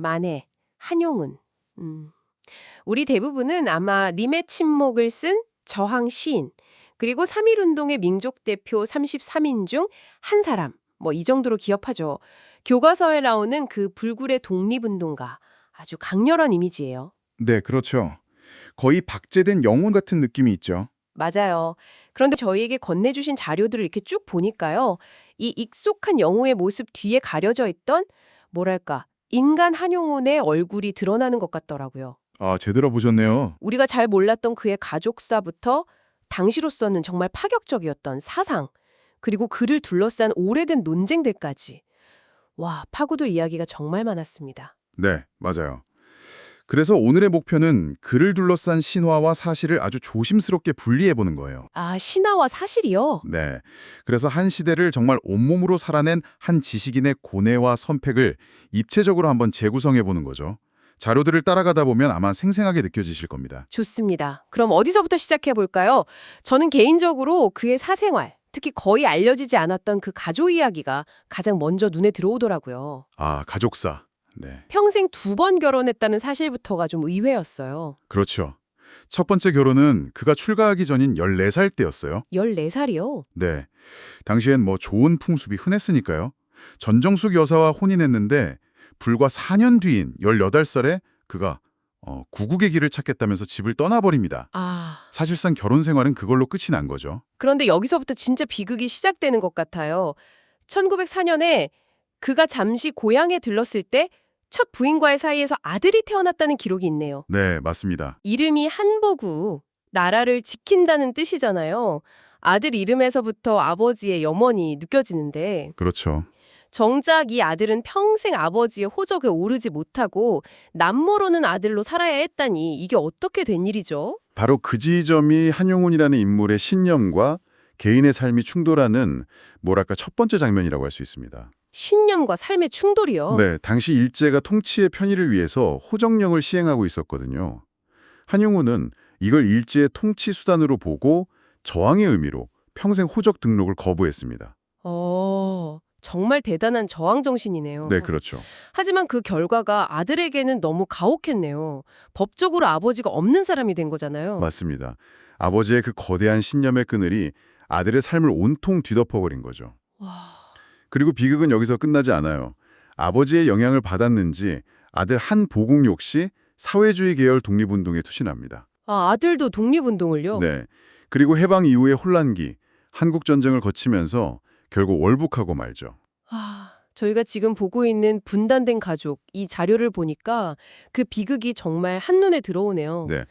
만해, 한용운. 우리 대부분은 아마 님의 침묵을 쓴 저항 시인, 그리고 3.1운동의 민족 대표 33인 중 한 사람, 뭐 이 정도로 기억하죠. 교과서에 나오는 그 불굴의 독립운동가, 아주 강렬한 이미지예요. 네, 그렇죠. 거의 박제된 영혼 같은 느낌이 있죠. 맞아요. 그런데 저희에게 건네주신 자료들을 이렇게 쭉 보니까요. 이 익숙한 영호의 모습 뒤에 가려져 있던 뭐랄까 인간 한용운의 얼굴이 드러나는 것 같더라고요. 아, 제대로 보셨네요. 우리가 잘 몰랐던 그의 가족사부터 당시로서는 정말 파격적이었던 사상, 그리고 그를 둘러싼 오래된 논쟁들까지. 와, 파고들 이야기가 정말 많았습니다. 네, 맞아요. 그래서 오늘의 목표는 그를 둘러싼 신화와 사실을 아주 조심스럽게 분리해보는 거예요. 아, 신화와 사실이요? 네. 그래서 한 시대를 정말 온몸으로 살아낸 한 지식인의 고뇌와 선택을 입체적으로 한번 재구성해보는 거죠. 자료들을 따라가다 보면 아마 생생하게 느껴지실 겁니다. 좋습니다. 그럼 어디서부터 시작해 볼까요? 저는 개인적으로 그의 사생활, 특히 거의 알려지지 않았던 그 가족 이야기가 가장 먼저 눈에 들어오더라고요. 아, 가족사. 네. 평생 2번 결혼했다는 사실부터가 좀 의외였어요. 그렇죠. 첫 번째 결혼은 그가 출가하기 전인 14살 때였어요. 14살이요? 네. 당시엔 뭐 좋은 풍습이 흔했으니까요. 전정숙 여사와 혼인했는데 불과 4년 뒤인 18살에 그가 구국의 길을 찾겠다면서 집을 떠나버립니다. 아, 사실상 결혼 생활은 그걸로 끝이 난 거죠. 그런데 여기서부터 진짜 비극이 시작되는 것 같아요. 1904년에 그가 잠시 고향에 들렀을 때 첫 부인과의 사이에서 아들이 태어났다는 기록이 있네요. 네, 맞습니다. 이름이 한보구, 나라를 지킨다는 뜻이잖아요. 아들 이름에서부터 아버지의 염원이 느껴지는데 그렇죠. 정작 이 아들은 평생 아버지의 호적에 오르지 못하고 남모르는 아들로 살아야 했다니 이게 어떻게 된 일이죠? 바로 그 지점이 한용운이라는 인물의 신념과 개인의 삶이 충돌하는 뭐랄까 첫 번째 장면이라고 할 수 있습니다. 신념과 삶의 충돌이요. 네, 당시 일제가 통치의 편의를 위해서 호정령을 시행하고 있었거든요. 한용운은 이걸 일제의 통치 수단으로 보고 저항의 의미로 평생 호적 등록을 거부했습니다. 정말 대단한 저항 정신이네요. 네, 그렇죠. 하지만 그 결과가 아들에게는 너무 가혹했네요. 법적으로 아버지가 없는 사람이 된 거잖아요. 맞습니다. 아버지의 그 거대한 신념의 그늘이 아들의 삶을 온통 뒤덮어버린 거죠. 와, 그리고 비극은 여기서 끝나지 않아요. 아버지의 영향을 받았는지 아들 한보국 역시 사회주의 계열 독립운동에 투신합니다. 아들도 독립운동을요? 네. 그리고 해방 이후의 혼란기, 한국전쟁을 거치면서 결국 월북하고 말죠. 저희가 지금 보고 있는 분단된 가족, 이 자료를 보니까 그 비극이 정말 한눈에 들어오네요. 네.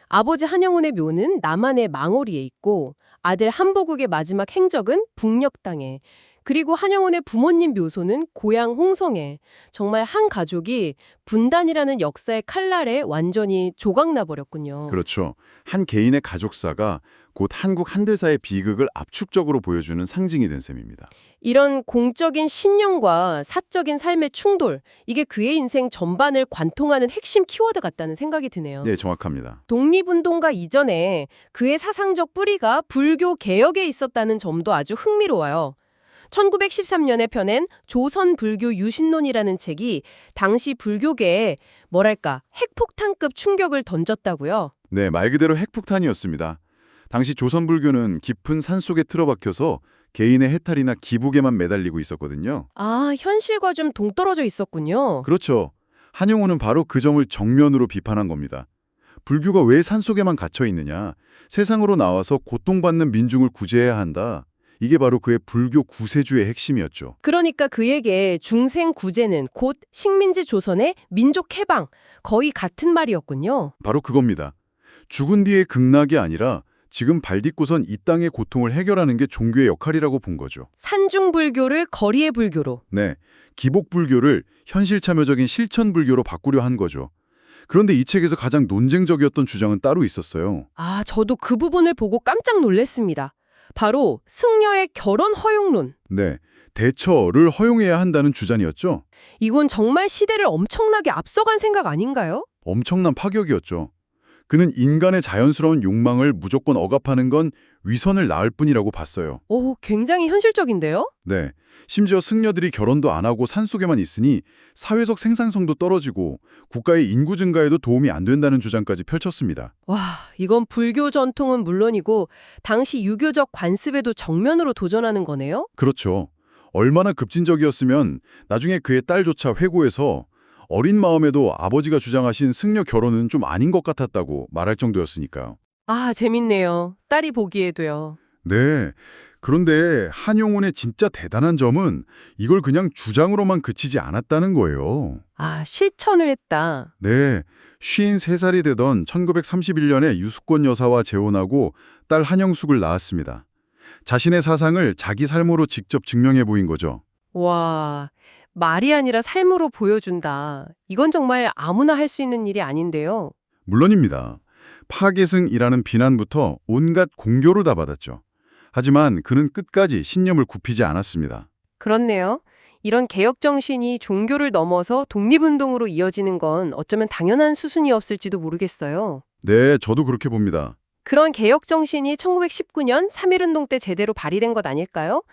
아버지 한영운의 묘는 남한의 망오리에 있고 아들 한보국의 마지막 행적은 북녘 땅에, 그리고 한영운의 부모님 묘소는 고향 홍성에. 정말 한 가족이 분단이라는 역사의 칼날에 완전히 조각나 버렸군요. 그렇죠. 한 개인의 가족사가 곧 한국 한들사의 비극을 압축적으로 보여주는 상징이 된 셈입니다. 이런 공적인 신념과 사적인 삶의 충돌, 이게 그의 인생 전반을 관통하는 핵심 키워드 같다는 생각이 드네요. 네, 정확합니다. 독립운동가 이전에 그의 사상적 뿌리가 불교 개혁에 있었다는 점도 아주 흥미로워요. 1913년에 펴낸 조선불교 유신론이라는 책이 당시 불교계에 뭐랄까 핵폭탄급 충격을 던졌다고요. 네, 말 그대로 핵폭탄이었습니다. 당시 조선불교는 깊은 산속에 틀어박혀서 개인의 해탈이나 기복에만 매달리고 있었거든요. 아, 현실과 좀 동떨어져 있었군요. 그렇죠. 한용운은 바로 그 점을 정면으로 비판한 겁니다. 불교가 왜 산속에만 갇혀 있느냐? 세상으로 나와서 고통받는 민중을 구제해야 한다. 이게 바로 그의 불교 구세주의 핵심이었죠. 그러니까 그에게 중생 구제는 곧 식민지 조선의 민족 해방, 거의 같은 말이었군요. 바로 그겁니다. 죽은 뒤의 극락이 아니라 지금 발딛고선 이 땅의 고통을 해결하는 게 종교의 역할이라고 본 거죠. 산중불교를 거리의 불교로. 네, 기복불교를 현실참여적인 실천불교로 바꾸려 한 거죠. 그런데 이 책에서 가장 논쟁적이었던 주장은 따로 있었어요. 아, 저도 그 부분을 보고 깜짝 놀랐습니다. 바로 승려의 결혼 허용론. 네, 대처를 허용해야 한다는 주장이었죠. 이건 정말 시대를 엄청나게 앞서간 생각 아닌가요? 엄청난 파격이었죠. 그는 인간의 자연스러운 욕망을 무조건 억압하는 건 위선을 낳을 뿐이라고 봤어요. 오, 굉장히 현실적인데요? 네. 심지어 승려들이 결혼도 안 하고 산속에만 있으니 사회적 생산성도 떨어지고 국가의 인구 증가에도 도움이 안 된다는 주장까지 펼쳤습니다. 와, 이건 불교 전통은 물론이고 당시 유교적 관습에도 정면으로 도전하는 거네요? 그렇죠. 얼마나 급진적이었으면 나중에 그의 딸조차 회고해서 어린 마음에도 아버지가 주장하신 승려 결혼은 좀 아닌 것 같았다고 말할 정도였으니까요. 아, 재밌네요. 딸이 보기에도요. 네. 그런데 한용운의 진짜 대단한 점은 이걸 그냥 주장으로만 그치지 않았다는 거예요. 아, 실천을 했다. 네. 53살이 되던 1931년에 유숙권 여사와 재혼하고 딸 한영숙을 낳았습니다. 자신의 사상을 자기 삶으로 직접 증명해 보인 거죠. 와, 말이 아니라 삶으로 보여준다. 이건 정말 아무나 할 수 있는 일이 아닌데요. 물론입니다. 파계승이라는 비난부터 온갖 공교를 다 받았죠. 하지만 그는 끝까지 신념을 굽히지 않았습니다. 그렇네요. 이런 개혁 정신이 종교를 넘어서 독립운동으로 이어지는 건 어쩌면 당연한 수순이었을지도 모르겠어요. 네, 저도 그렇게 봅니다. 그런 개혁 정신이 1919년 3.1운동 때 제대로 발휘된 것 아닐까요?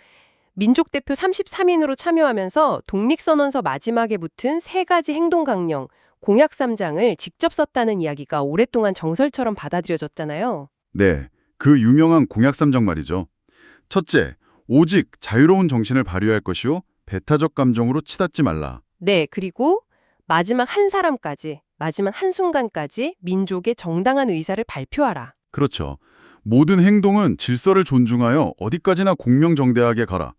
민족 대표 33인으로 참여하면서 독립선언서 마지막에 붙은 3가지 행동 강령, 공약 3장을 직접 썼다는 이야기가 오랫동안 정설처럼 받아들여졌잖아요. 네, 그 유명한 공약 3장 말이죠. 첫째, 오직 자유로운 정신을 발휘할 것이요 배타적 감정으로 치닫지 말라. 네, 그리고 마지막 한 사람까지, 마지막 한순간까지 민족의 정당한 의사를 발표하라. 그렇죠. 모든 행동은 질서를 존중하여 어디까지나 공명정대하게 가라.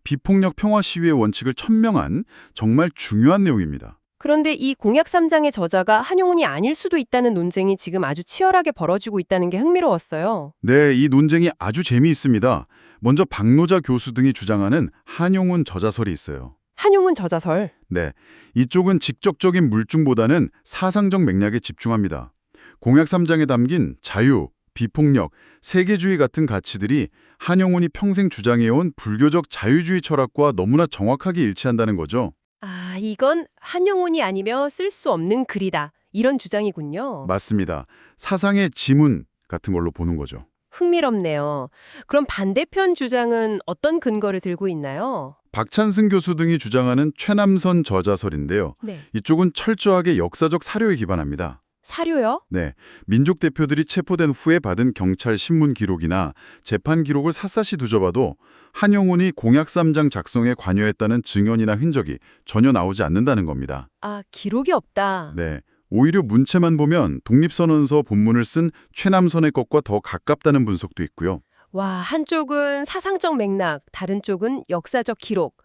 비폭력 평화 시위의 원칙을 천명한 정말 중요한 내용입니다. 그런데 이 공약 3장의 저자가 한용운이 아닐 수도 있다는 논쟁이 지금 아주 치열하게 벌어지고 있다는 게 흥미로웠어요. 네, 이 논쟁이 아주 재미있습니다. 먼저 박노자 교수 등이 주장하는 한용운 저자설이 있어요. 한용운 저자설. 네, 이쪽은 직접적인 물증보다는 사상적 맥락에 집중합니다. 공약 3장에 담긴 자유, 비폭력, 세계주의 같은 가치들이 한용운이 평생 주장해온 불교적 자유주의 철학과 너무나 정확하게 일치한다는 거죠. 아, 이건 한용운이 아니며 쓸 수 없는 글이다. 이런 주장이군요. 맞습니다. 사상의 지문 같은 걸로 보는 거죠. 흥미롭네요. 그럼 반대편 주장은 어떤 근거를 들고 있나요? 박찬승 교수 등이 주장하는 최남선 저자설인데요. 네. 이쪽은 철저하게 역사적 사료에 기반합니다. 사료요? 네, 민족 대표들이 체포된 후에 받은 경찰 신문 기록이나 재판 기록을 샅샅이 뒤져봐도 한용운이 공약 3장 작성에 관여했다는 증언이나 흔적이 전혀 나오지 않는다는 겁니다. 아, 기록이 없다. 네, 오히려 문체만 보면 독립선언서 본문을 쓴 최남선의 것과 더 가깝다는 분석도 있고요. 와, 한쪽은 사상적 맥락, 다른 쪽은 역사적 기록.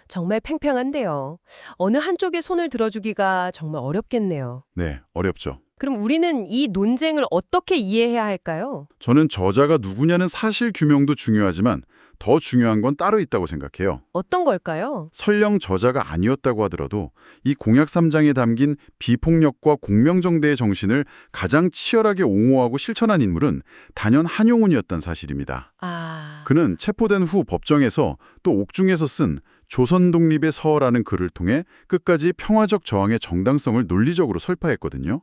정말 팽팽한데요. 어느 한쪽에 손을 들어주기가 정말 어렵겠네요. 네, 어렵죠. 그럼 우리는 이 논쟁을 어떻게 이해해야 할까요? 저는 저자가 누구냐는 사실 규명도 중요하지만 더 중요한 건 따로 있다고 생각해요. 어떤 걸까요? 설령 저자가 아니었다고 하더라도 이 공약 3장에 담긴 비폭력과 공명정대의 정신을 가장 치열하게 옹호하고 실천한 인물은 단연 한용운이었단 사실입니다. 아, 그는 체포된 후 법정에서 또 옥중에서 쓴 조선 독립의 서라는 글을 통해 끝까지 평화적 저항의 정당성을 논리적으로 설파했거든요.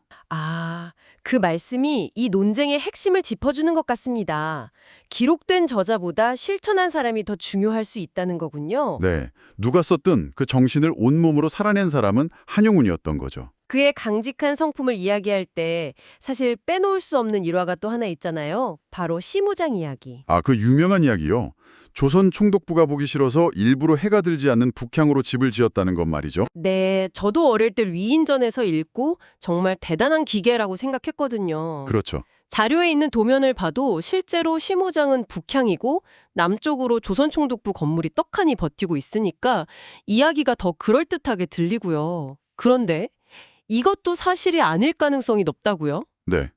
그 말씀이 이 논쟁의 핵심을 짚어주는 것 같습니다. 기록된 저자보다 실천한 사람이 더 중요할 수 있다는 거군요. 네, 누가 썼든 그 정신을 온몸으로 살아낸 사람은 한용운이었던 거죠. 그의 강직한 성품을 이야기할 때 사실 빼놓을 수 없는 일화가 또 하나 있잖아요. 바로 시무장 이야기. 아, 그 유명한 이야기요. 조선 총독부가 보기 싫어서 일부러 해가 들지 않는 북향으로 집을 지었다는 것 말이죠. 네, 저도 어릴 때 위인전에서 읽고 정말 대단한 기계라고 생각했거든요. 그렇죠. 자료에 있는 도면을 봐도 실제로 시무장은 북향이고 남쪽으로 조선 총독부 건물이 떡하니 버티고 있으니까 이야기가 더 그럴듯하게 들리고요. 그런데 이것도 사실이 아닐 가능성이 높다고요? 네.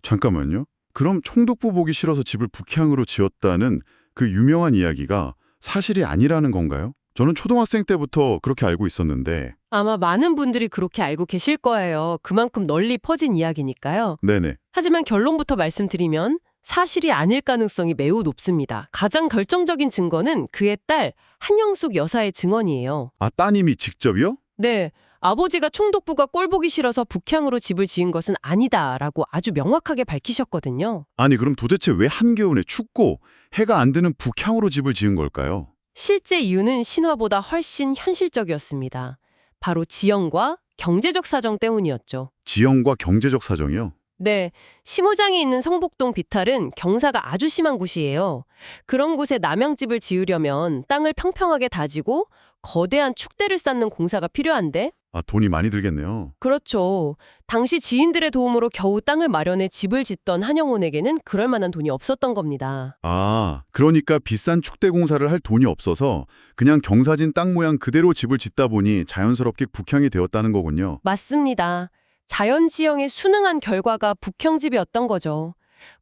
잠깐만요. 그럼 총독부 보기 싫어서 집을 북향으로 지었다는 그 유명한 이야기가 사실이 아니라는 건가요? 저는 초등학생 때부터 그렇게 알고 있었는데. 아마 많은 분들이 그렇게 알고 계실 거예요. 그만큼 널리 퍼진 이야기니까요. 네네. 하지만 결론부터 말씀드리면 사실이 아닐 가능성이 매우 높습니다. 가장 결정적인 증거는 그의 딸 한영숙 여사의 증언이에요. 아, 따님이 직접이요? 네, 아버지가 총독부가 꼴 보기 싫어서 북향으로 집을 지은 것은 아니다라고 아주 명확하게 밝히셨거든요. 아니 그럼 도대체 왜 한겨울에 춥고 해가 안 드는 북향으로 집을 지은 걸까요? 실제 이유는 신화보다 훨씬 현실적이었습니다. 바로 지형과 경제적 사정 때문이었죠. 지형과 경제적 사정이요? 네, 시무장이 있는 성북동 비탈은 경사가 아주 심한 곳이에요. 그런 곳에 남양집을 지으려면 땅을 평평하게 다지고 거대한 축대를 쌓는 공사가 필요한데? 아, 돈이 많이 들겠네요. 그렇죠. 당시 지인들의 도움으로 겨우 땅을 마련해 집을 짓던 한영혼에게는 그럴 만한 돈이 없었던 겁니다. 아, 그러니까 비싼 축대 공사를 할 돈이 없어서 그냥 경사진 땅 모양 그대로 집을 짓다 보니 자연스럽게 북향이 되었다는 거군요. 맞습니다. 자연지형에 순응한 결과가 북형집이었던 거죠.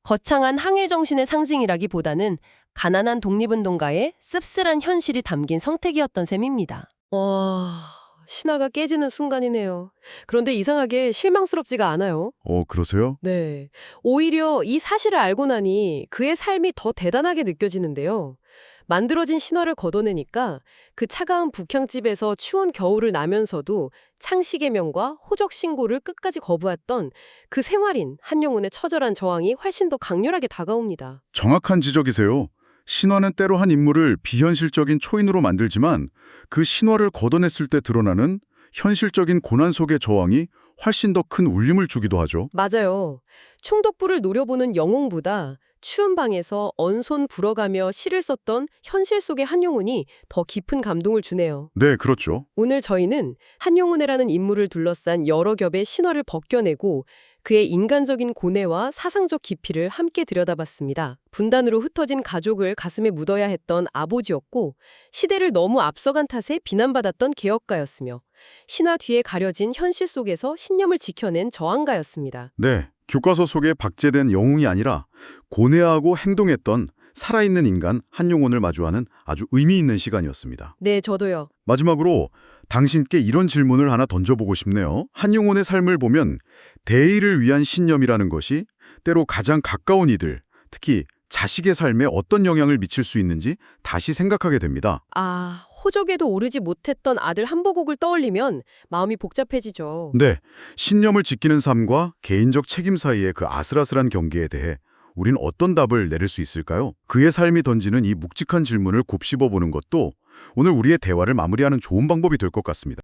거창한 항일 정신의 상징이라기보다는 가난한 독립운동가의 씁쓸한 현실이 담긴 성택이었던 셈입니다. 와, 신화가 깨지는 순간이네요. 그런데 이상하게 실망스럽지가 않아요. 그러세요? 네. 오히려 이 사실을 알고 나니 그의 삶이 더 대단하게 느껴지는데요. 만들어진 신화를 걷어내니까 그 차가운 북향집에서 추운 겨울을 나면서도 창씨의 명과 호적 신고를 끝까지 거부했던 그 생활인 한영훈의 처절한 저항이 훨씬 더 강렬하게 다가옵니다. 정확한 지적이세요. 신화는 때로 한 인물을 비현실적인 초인으로 만들지만 그 신화를 걷어냈을 때 드러나는 현실적인 고난 속의 저항이 훨씬 더 큰 울림을 주기도 하죠. 맞아요. 총독부를 노려보는 영웅보다 추운 방에서 언손 불어가며 시를 썼던 현실 속의 한용운이 더 깊은 감동을 주네요. 네, 그렇죠. 오늘 저희는 한용운이라는 인물을 둘러싼 여러 겹의 신화를 벗겨내고 그의 인간적인 고뇌와 사상적 깊이를 함께 들여다봤습니다. 분단으로 흩어진 가족을 가슴에 묻어야 했던 아버지였고 시대를 너무 앞서간 탓에 비난받았던 개혁가였으며 신화 뒤에 가려진 현실 속에서 신념을 지켜낸 저항가였습니다. 네, 교과서 속에 박제된 영웅이 아니라 고뇌하고 행동했던 살아있는 인간 한용운을 마주하는 아주 의미 있는 시간이었습니다. 네, 저도요. 마지막으로 당신께 이런 질문을 하나 던져보고 싶네요. 한용운의 삶을 보면 대의를 위한 신념이라는 것이 때로 가장 가까운 이들, 특히 자식의 삶에 어떤 영향을 미칠 수 있는지 다시 생각하게 됩니다. 아, 호적에도 오르지 못했던 아들 한보국을 떠올리면 마음이 복잡해지죠. 네, 신념을 지키는 삶과 개인적 책임 사이의 그 아슬아슬한 경계에 대해 우린 어떤 답을 내릴 수 있을까요? 그의 삶이 던지는 이 묵직한 질문을 곱씹어 보는 것도 오늘 우리의 대화를 마무리하는 좋은 방법이 될 것 같습니다.